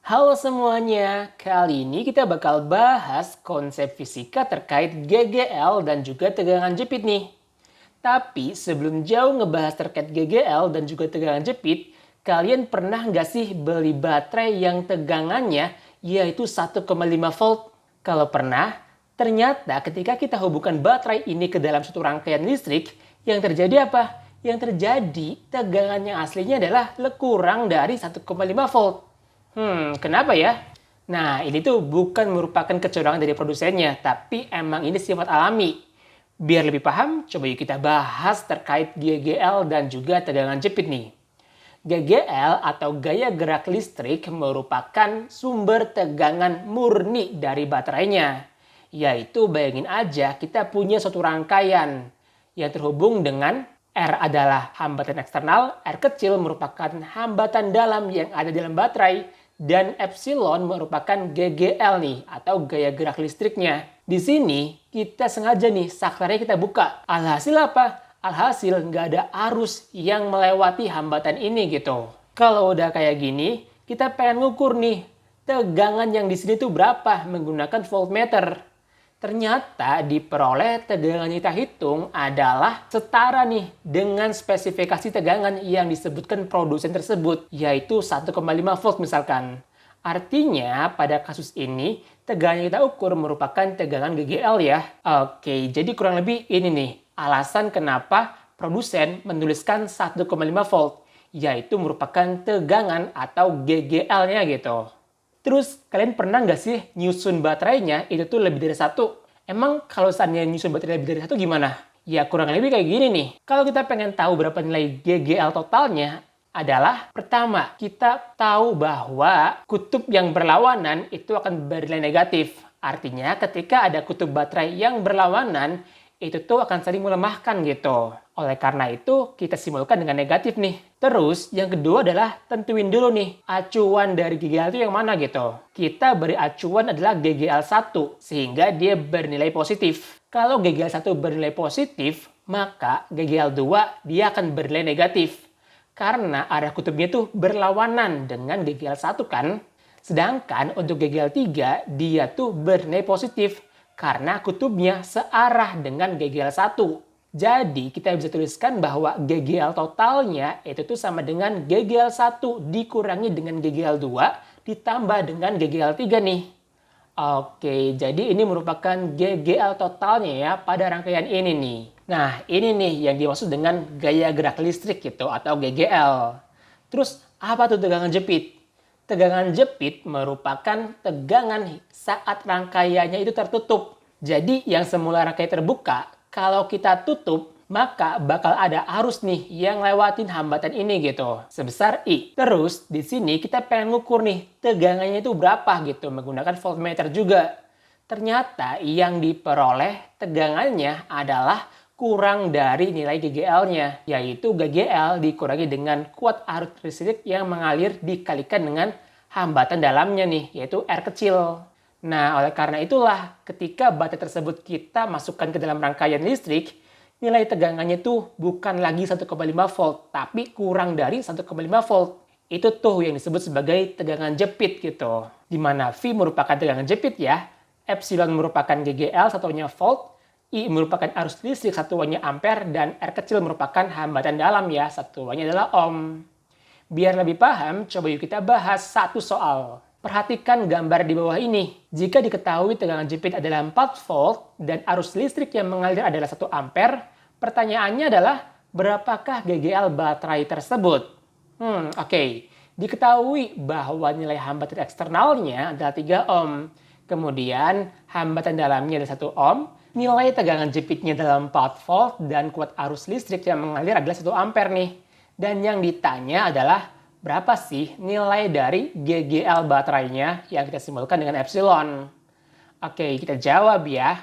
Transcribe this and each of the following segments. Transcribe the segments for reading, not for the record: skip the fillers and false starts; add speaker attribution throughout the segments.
Speaker 1: Halo semuanya, kali ini kita bakal bahas konsep fisika terkait GGL dan juga tegangan jepit nih. Tapi sebelum jauh ngebahas terkait GGL dan juga tegangan jepit, kalian pernah nggak sih beli baterai yang tegangannya yaitu 1,5 volt? Kalau pernah, ternyata ketika kita hubungkan baterai ini ke dalam suatu rangkaian listrik, yang terjadi apa? Yang terjadi tegangan yang aslinya adalah kurang dari 1,5 volt. Kenapa ya? Nah, ini tuh bukan merupakan kecurangan dari produsennya, tapi emang ini sifat alami. Biar lebih paham, coba yuk kita bahas terkait GGL dan juga tegangan jepit nih. GGL atau gaya gerak listrik merupakan sumber tegangan murni dari baterainya. Yaitu bayangin aja kita punya suatu rangkaian yang terhubung dengan R adalah hambatan eksternal, R kecil merupakan hambatan dalam yang ada di dalam baterai, dan epsilon merupakan GGL nih atau gaya gerak listriknya. Di sini kita sengaja nih saklarnya kita buka. Alhasil apa? Alhasil nggak ada arus yang melewati hambatan ini gitu. Kalau udah kayak gini, kita pengen ngukur nih tegangan yang di sini tuh berapa menggunakan voltmeter. Ternyata diperoleh tegangan yang kita hitung adalah setara nih dengan spesifikasi tegangan yang disebutkan produsen tersebut, yaitu 1,5 volt misalkan. Artinya pada kasus ini tegangan yang kita ukur merupakan tegangan GGL ya. Oke, jadi kurang lebih ini nih alasan kenapa produsen menuliskan 1,5 volt, yaitu merupakan tegangan atau GGL-nya gitu. Terus kalian pernah nggak sih nyusun baterainya itu tuh lebih dari satu? Emang kalau seandainya nyusun baterai lebih dari satu gimana? Ya kurang lebih kayak gini nih. Kalau kita pengen tahu berapa nilai GGL totalnya, adalah pertama, kita tahu bahwa kutub yang berlawanan itu akan bernilai negatif. Artinya ketika ada kutub baterai yang berlawanan, itu tuh akan saling melemahkan gitu. Oleh karena itu, kita simulkan dengan negatif nih. Terus, yang kedua adalah tentuin dulu nih, acuan dari GGL itu yang mana gitu. Kita beri acuan adalah GGL1, sehingga dia bernilai positif. Kalau GGL1 bernilai positif, maka GGL2 dia akan bernilai negatif. Karena arah kutubnya tuh berlawanan dengan GGL1 kan. Sedangkan untuk GGL3, dia tuh bernilai positif karena kutubnya searah dengan GGL1. Jadi kita bisa tuliskan bahwa GGL totalnya itu tuh sama dengan GGL1 dikurangi dengan GGL2 ditambah dengan GGL3 nih. Oke, jadi ini merupakan GGL totalnya ya pada rangkaian ini nih. Nah, ini nih yang dimaksud dengan gaya gerak listrik gitu atau GGL. Terus apa tuh tegangan jepit? Tegangan jepit merupakan tegangan saat rangkaiannya itu tertutup. Jadi yang semula rangkai terbuka, kalau kita tutup, maka bakal ada arus nih yang lewatin hambatan ini gitu, sebesar I. Terus di sini kita pengen ngukur nih tegangannya itu berapa gitu, menggunakan voltmeter juga. Ternyata yang diperoleh tegangannya adalah kurang dari nilai GGL-nya, yaitu GGL dikurangi dengan kuat arus listrik yang mengalir dikalikan dengan hambatan dalamnya nih, yaitu R kecil. Nah, oleh karena itulah ketika baterai tersebut kita masukkan ke dalam rangkaian listrik, nilai tegangannya tuh bukan lagi 1,5 volt, tapi kurang dari 1,5 volt. Itu tuh yang disebut sebagai tegangan jepit gitu. Di mana V merupakan tegangan jepit ya, epsilon merupakan GGL satuannya volt, I merupakan arus listrik satuannya ampere, dan R kecil merupakan hambatan dalam ya, satuannya adalah ohm. Biar lebih paham, coba yuk kita bahas satu soal. Perhatikan gambar di bawah ini. Jika diketahui tegangan jepit adalah 4 volt dan arus listrik yang mengalir adalah 1 ampere, pertanyaannya adalah berapakah GGL baterai tersebut? Oke. Diketahui bahwa nilai hambatan eksternalnya adalah 3 ohm. Kemudian hambatan dalamnya adalah 1 ohm. Nilai tegangan jepitnya adalah 4 volt dan kuat arus listrik yang mengalir adalah 1 ampere nih. Dan yang ditanya adalah berapa sih nilai dari GGL baterainya yang kita simbolkan dengan epsilon? Oke, kita jawab ya.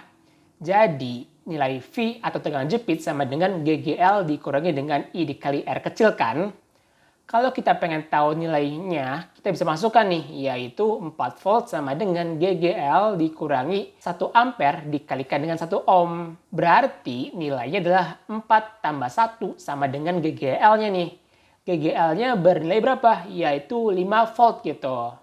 Speaker 1: Jadi, nilai V atau tegangan jepit sama dengan GGL dikurangi dengan I dikali R kecil kan? Kalau kita pengen tahu nilainya, kita bisa masukkan nih, yaitu 4 volt sama dengan GGL dikurangi 1 ampere dikalikan dengan 1 ohm. Berarti nilainya adalah 4 tambah 1 sama dengan GGL-nya nih. GGL-nya bernilai berapa? Yaitu 5 volt gitu.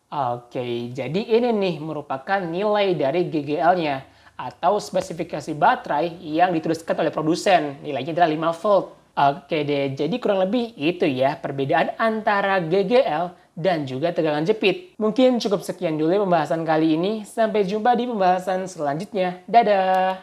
Speaker 1: Oke, jadi ini nih merupakan nilai dari GGL-nya atau spesifikasi baterai yang dituliskan oleh produsen. Nilainya adalah 5 volt. Oke deh, jadi kurang lebih itu ya perbedaan antara GGL dan juga tegangan jepit. Mungkin cukup sekian dulu ya pembahasan kali ini. Sampai jumpa di pembahasan selanjutnya. Dadah!